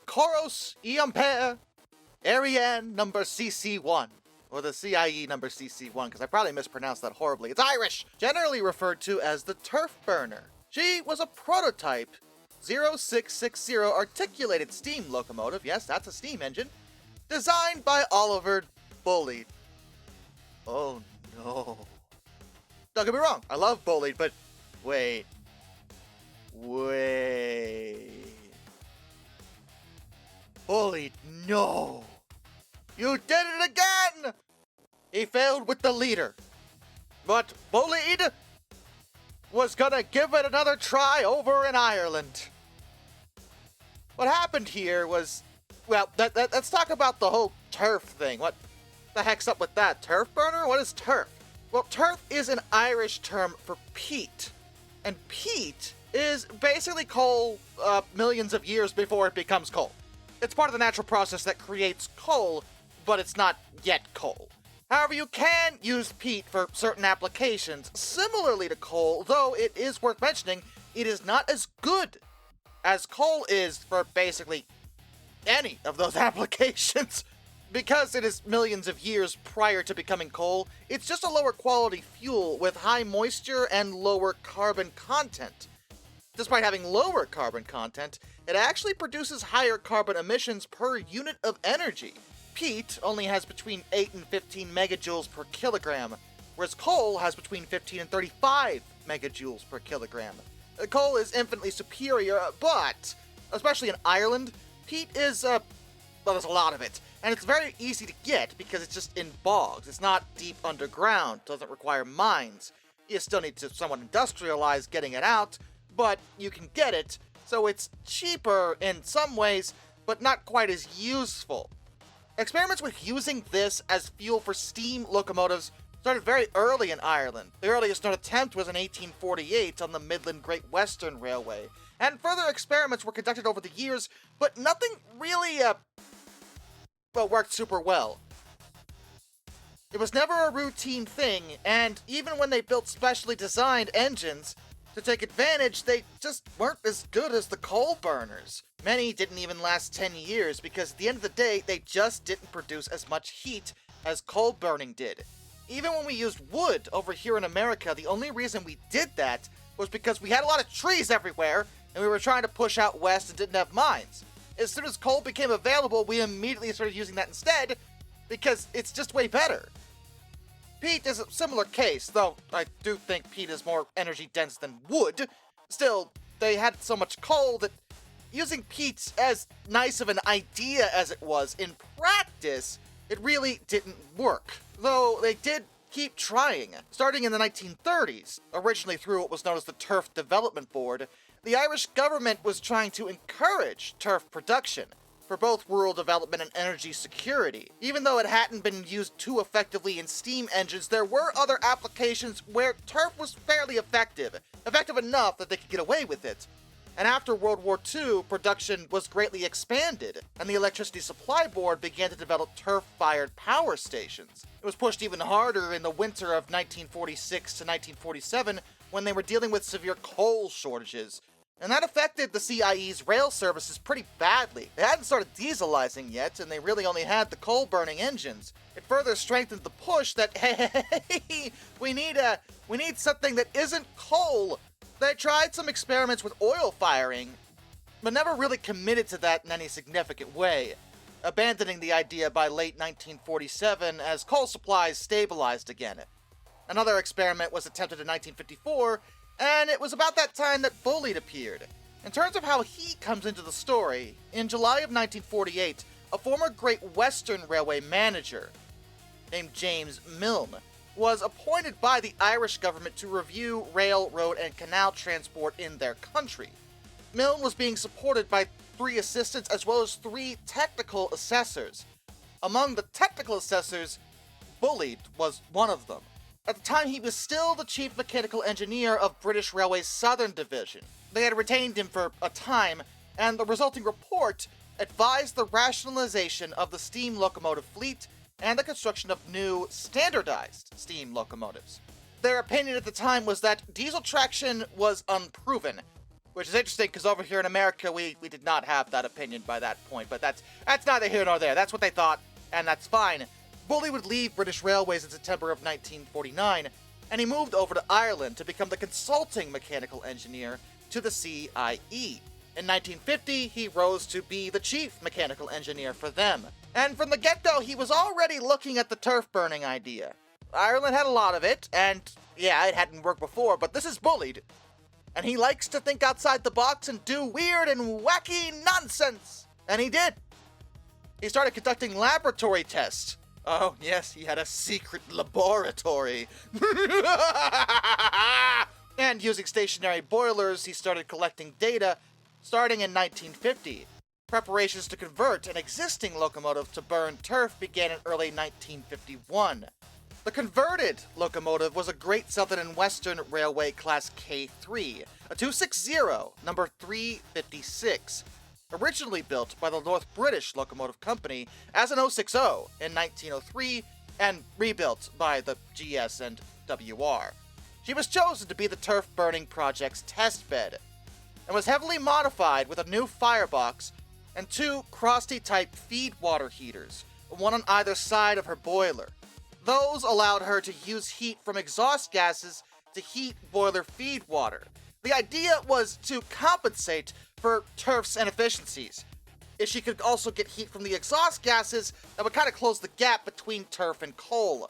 Coros Ampere Ariane number CC1. Or the CIE number CC1, because I probably mispronounced that horribly. It's Irish! Generally referred to as the turf burner. She was a prototype 0660 articulated steam locomotive, yes, that's a steam engine, designed by Oliver Bulleid. Oh no. Don't get me wrong, I love Bulleid, but wait. Bulleid, no! You did it again! He failed with the leader. But Bulleid was gonna give it another try over in Ireland. What happened here was, well, let's talk about the whole turf thing. What the heck's up with that? Turf burner? What is turf? Well, turf is an Irish term for peat. And peat is basically coal millions of years before it becomes coal. It's part of the natural process that creates coal, but it's not yet coal. However, you can use peat for certain applications, similarly to coal, though it is worth mentioning, it is not as good as coal is for basically any of those applications. Because it is millions of years prior to becoming coal, it's just a lower quality fuel with high moisture and lower carbon content. Despite having lower carbon content, it actually produces higher carbon emissions per unit of energy. Peat only has between 8 and 15 megajoules per kilogram, whereas coal has between 15 and 35 megajoules per kilogram. Coal is infinitely superior, but, especially in Ireland, peat is, well, there's a lot of it. And it's very easy to get because it's just in bogs. It's not deep underground, doesn't require mines. You still need to somewhat industrialize getting it out, but you can get it, so it's cheaper in some ways, but not quite as useful. Experiments with using this as fuel for steam locomotives started very early in Ireland. The earliest known attempt was in 1848 on the Midland Great Western Railway, and further experiments were conducted over the years, but nothing really, worked super well. It was never a routine thing, and even when they built specially designed engines to take advantage, they just weren't as good as the coal burners. Many didn't even last 10 years because at the end of the day, they just didn't produce as much heat as coal burning did. Even when we used wood over here in America, the only reason we did that was because we had a lot of trees everywhere, and we were trying to push out west and didn't have mines. As soon as coal became available, we immediately started using that instead, because it's just way better. Peat is a similar case, though I do think peat is more energy dense than wood. Still, they had so much coal that using peat, as nice of an idea as it was, in practice, it really didn't work. Though they did keep trying. Starting in the 1930s, originally through what was known as the Turf Development Board, the Irish government was trying to encourage turf production for both rural development and energy security. Even though it hadn't been used too effectively in steam engines, there were other applications where turf was fairly effective enough that they could get away with it. And after World War II, production was greatly expanded, and the Electricity Supply Board began to develop turf-fired power stations. It was pushed even harder in the winter of 1946 to 1947 when they were dealing with severe coal shortages. And that affected the CIE's rail services pretty badly. They hadn't started dieselizing yet, and they really only had the coal-burning engines. It further strengthened the push that, hey, we need something that isn't coal. They tried some experiments with oil firing, but never really committed to that in any significant way, abandoning the idea by late 1947 as coal supplies stabilized again. Another experiment was attempted in 1954, and it was about that time that Bulleid appeared. In terms of how he comes into the story, in July of 1948, a former Great Western Railway manager named James Milne was appointed by the Irish government to review rail, road, and canal transport in their country. Milne was being supported by 3 assistants as well as 3 technical assessors. Among the technical assessors, Bulleid was one of them. At the time, he was still the chief mechanical engineer of British Railway's Southern Division. They had retained him for a time, and the resulting report advised the rationalization of the steam locomotive fleet and the construction of new, standardized steam locomotives. Their opinion at the time was that diesel traction was unproven, Which is interesting because over here in America, we did not have that opinion by that point, but that's neither here nor there. That's what they thought, and that's fine. Bulleid would leave British Railways in September of 1949, and he moved over to Ireland to become the consulting mechanical engineer to the CIE. In 1950, he rose to be the chief mechanical engineer for them. And from the get-go, he was already looking at the turf burning idea. Ireland had a lot of it, and yeah, it hadn't worked before, but this is Bulleid. And he likes to think outside the box and do weird and wacky nonsense. And he did. He started conducting laboratory tests. Oh, yes, he had a secret laboratory. And using stationary boilers, he started collecting data starting in 1950. Preparations to convert an existing locomotive to burn turf began in early 1951. The converted locomotive was a Great Southern and Western Railway Class K3, a 260, number 356, originally built by the North British Locomotive Company as an 060 in 1903 and rebuilt by the GS and WR. She was chosen to be the turf burning project's testbed and was heavily modified with a new firebox and two Krusty-type feed water heaters, one on either side of her boiler. Those allowed her to use heat from exhaust gases to heat boiler feed water. The idea was to compensate for turf's inefficiencies. If she could also get heat from the exhaust gases, that would kind of close the gap between turf and coal.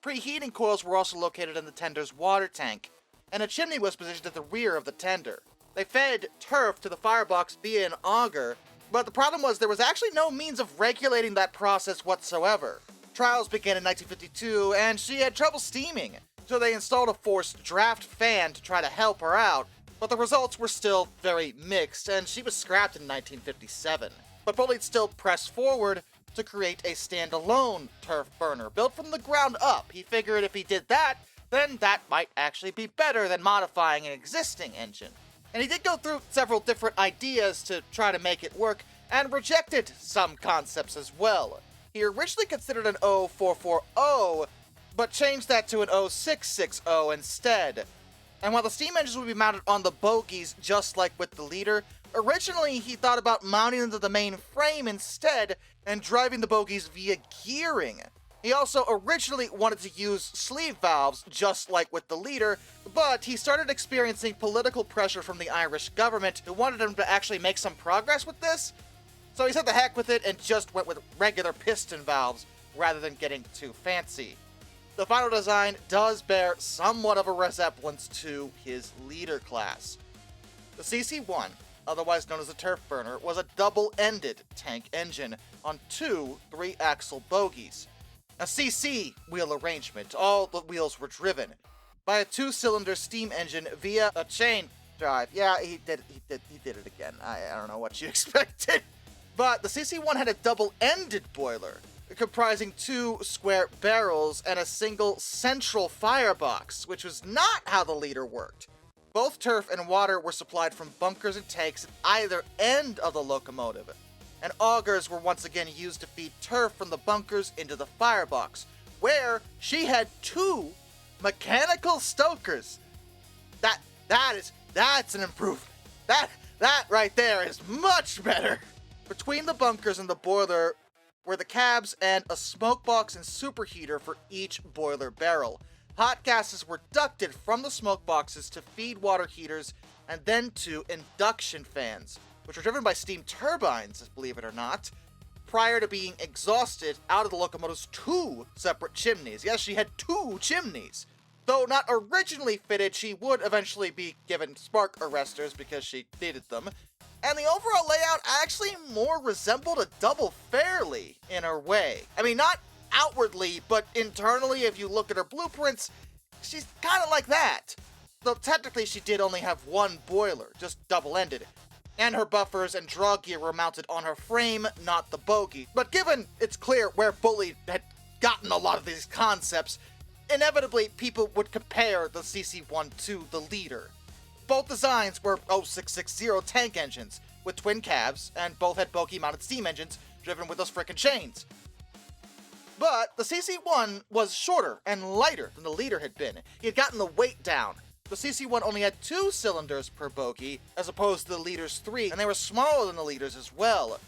Preheating coils were also located in the tender's water tank, and a chimney was positioned at the rear of the tender. They fed turf to the firebox via an auger, but the problem was there was actually no means of regulating that process whatsoever. Trials began in 1952, and she had trouble steaming, so they installed a forced draft fan to try to help her out, but the results were still very mixed, and she was scrapped in 1957. But Bulleid still pressed forward to create a standalone turf burner, built from the ground up. He figured if he did that, then that might actually be better than modifying an existing engine. And he did go through several different ideas to try to make it work, and rejected some concepts as well. He originally considered an 0440, but changed that to an 0660 instead. And while the steam engines would be mounted on the bogies just like with the leader, originally he thought about mounting them to the main frame instead and driving the bogies via gearing. He also originally wanted to use sleeve valves just like with the leader, but he started experiencing political pressure from the Irish government who wanted him to actually make some progress with this. So he said the heck with it and just went with regular piston valves rather than getting too fancy. The final design does bear somewhat of a resemblance to his leader class. The CC1, otherwise known as the turf burner, was a double-ended tank engine on two 3-axle bogies. A CC wheel arrangement, all the wheels were driven by a 2-cylinder steam engine via a chain drive. Yeah, he did it again. I don't know what you expected. But the CC1 had a double-ended boiler, comprising 2 square barrels and a single central firebox, which was not how the leader worked. Both turf and water were supplied from bunkers and tanks at either end of the locomotive, and augers were once again used to feed turf from the bunkers into the firebox, where she had 2 mechanical stokers. That's an improvement. That right there is much better. Between the bunkers and the boiler were the cabs and a smoke box and superheater for each boiler barrel. Hot gases were ducted from the smoke boxes to feed water heaters and then to induction fans, which were driven by steam turbines, believe it or not, prior to being exhausted out of the locomotive's 2 separate chimneys. Yes, she had 2 chimneys. Though not originally fitted, she would eventually be given spark arresters because she needed them. And the overall layout actually more resembled a double fairly in her way. I mean, not outwardly, but internally, if you look at her blueprints, she's kind of like that. Though technically she did only have 1 boiler, just double-ended. And her buffers and draw gear were mounted on her frame, not the bogie. But given it's clear where Bulleid had gotten a lot of these concepts, inevitably people would compare the CC1 to the leader. Both designs were 0660 tank engines, with twin cabs, and both had bogie-mounted steam engines driven with those frickin' chains. But the CC1 was shorter and lighter than the leader had been. He had gotten the weight down, The CC1 only had 2 cylinders per bogie, as opposed to the leader's 3, and they were smaller than the leader's as well.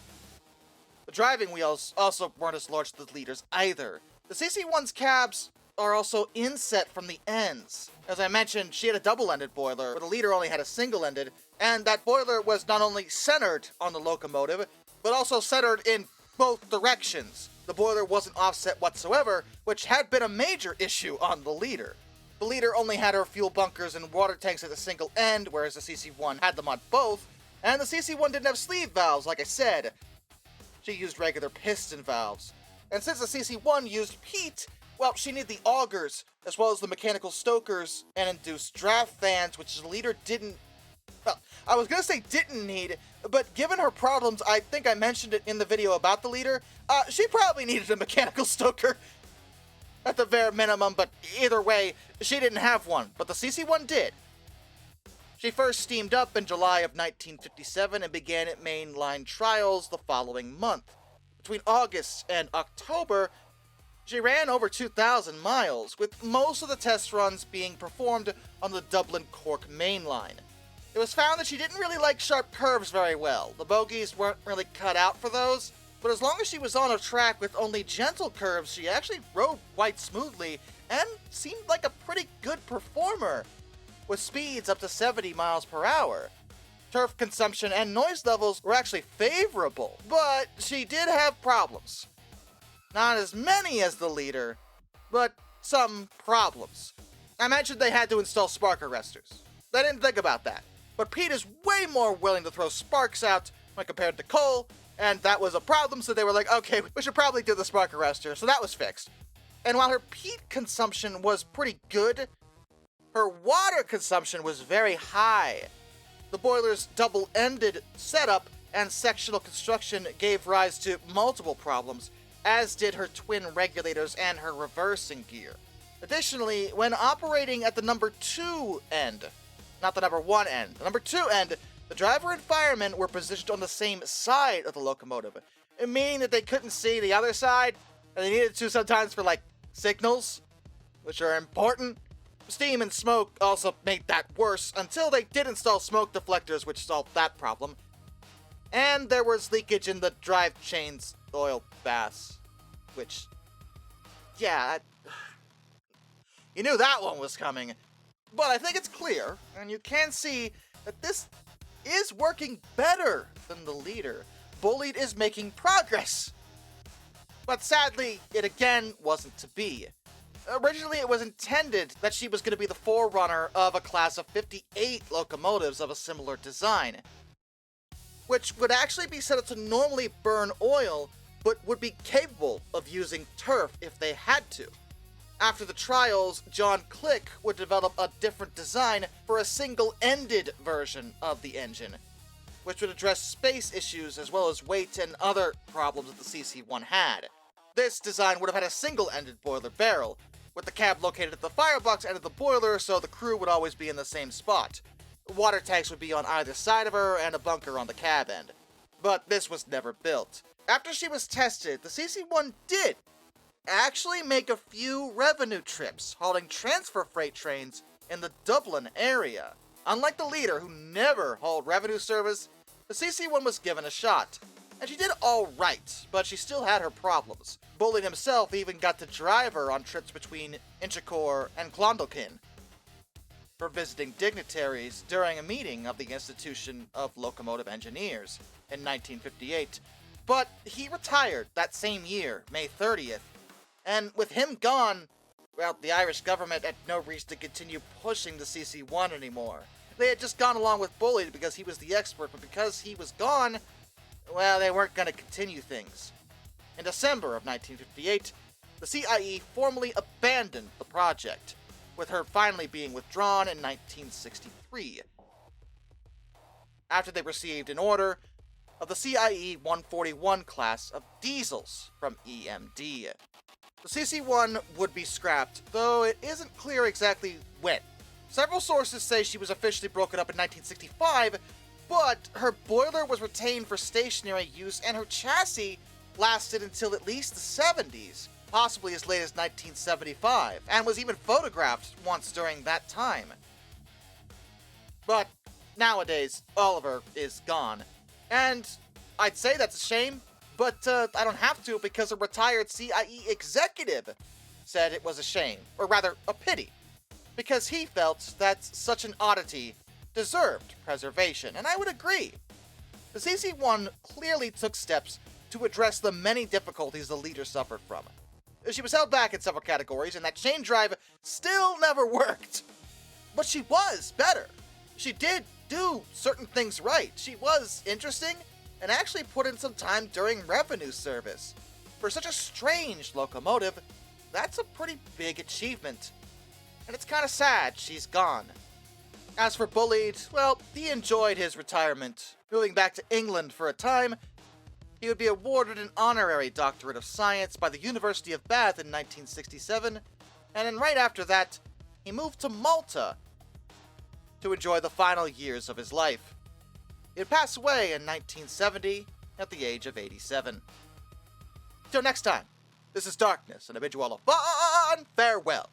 The driving wheels also weren't as large as the leader's either. The CC1's cabs are also inset from the ends. As I mentioned, she had a double-ended boiler, but the leader only had a single-ended, and that boiler was not only centered on the locomotive, but also centered in both directions. The boiler wasn't offset whatsoever, which had been a major issue on the leader. The leader only had her fuel bunkers and water tanks at a single end, whereas the CC1 had them on both, and the CC1 didn't have sleeve valves, like I said. She used regular piston valves. And since the CC1 used heat, well, she needed the augers, as well as the mechanical stokers and induced draft fans, which the leader didn't... Well, I was gonna say didn't need, but given her problems, I think I mentioned it in the video about the leader, she probably needed a mechanical stoker at the bare minimum, but either way, she didn't have one, but the CC1 did. She first steamed up in July of 1957 and began at mainline trials the following month. Between August and October, she ran over 2,000 miles, with most of the test runs being performed on the Dublin-Cork main line. It was found that she didn't really like sharp curves very well. The bogies weren't really cut out for those, but as long as she was on a track with only gentle curves, she actually rode quite smoothly and seemed like a pretty good performer, with speeds up to 70 miles per hour. Turf consumption and noise levels were actually favorable, but she did have problems. Not as many as the leader, but some problems. I mentioned they had to install spark arresters. They didn't think about that. But Pete is way more willing to throw sparks out when compared to Cole, and that was a problem, so they were like, okay, we should probably do the spark arrestor, so that was fixed. And while her peat consumption was pretty good, her water consumption was very high. The boiler's double-ended setup and sectional construction gave rise to multiple problems, as did her twin regulators and her reversing gear. Additionally, when operating at the number 2 end, not the number 1 end, the number 2 end, the driver and fireman were positioned on the same side of the locomotive, meaning that they couldn't see the other side, and they needed to sometimes for, like, signals, which are important. Steam and smoke also made that worse, until they did install smoke deflectors, which solved that problem. And there was leakage in the drive chain's oil baths, which, yeah, you knew that one was coming. But I think it's clear, and you can see that this is working better than the leader. Bulleid is making progress. But sadly, it again wasn't to be. Originally, it was intended that she was going to be the forerunner of a class of 58 locomotives of a similar design, which would actually be set up to normally burn oil, but would be capable of using turf if they had to. After the trials, John Click would develop a different design for a single-ended version of the engine, which would address space issues as well as weight and other problems that the CC1 had. This design would have had a single-ended boiler barrel, with the cab located at the firebox end of the boiler so the crew would always be in the same spot. Water tanks would be on either side of her and a bunker on the cab end. But this was never built. After she was tested, the CC1 did actually make a few revenue trips, hauling transfer freight trains in the Dublin area. Unlike the leader, who never hauled revenue service, the CC1 was given a shot. And she did alright, but she still had her problems. Bulleid himself even got to drive her on trips between Inchicore and Clondalkin for visiting dignitaries during a meeting of the Institution of Locomotive Engineers in 1958. But he retired that same year, May 30th, and with him gone, well, the Irish government had no reason to continue pushing the CC1 anymore. They had just gone along with Bulleid because he was the expert, but because he was gone, well, they weren't going to continue things. In December of 1958, the CIE formally abandoned the project, with her finally being withdrawn in 1963, after they received an order of the CIE 141 class of diesels from EMD. The CC1 would be scrapped, though it isn't clear exactly when. Several sources say she was officially broken up in 1965, but her boiler was retained for stationary use and her chassis lasted until at least the 70s, possibly as late as 1975, and was even photographed once during that time. But nowadays, Oliver is gone. And I'd say that's a shame, but I don't have to because a retired CIE executive said it was a shame, or rather, a pity, because he felt that such an oddity deserved preservation, and I would agree. The CC1 clearly took steps to address the many difficulties the leader suffered from. She was held back in several categories, and that chain drive still never worked. But she was better. She did do certain things right. She was interesting, and actually put in some time during revenue service. For such a strange locomotive, that's a pretty big achievement. And it's kinda sad she's gone. As for Bulleid, well, he enjoyed his retirement, moving back to England for a time. He would be awarded an honorary doctorate of science by the University of Bath in 1967, and then right after that, he moved to Malta to enjoy the final years of his life. He would pass away in 1970 at the age of 87. Till next time, this is Darkness, and I bid you all a fond farewell.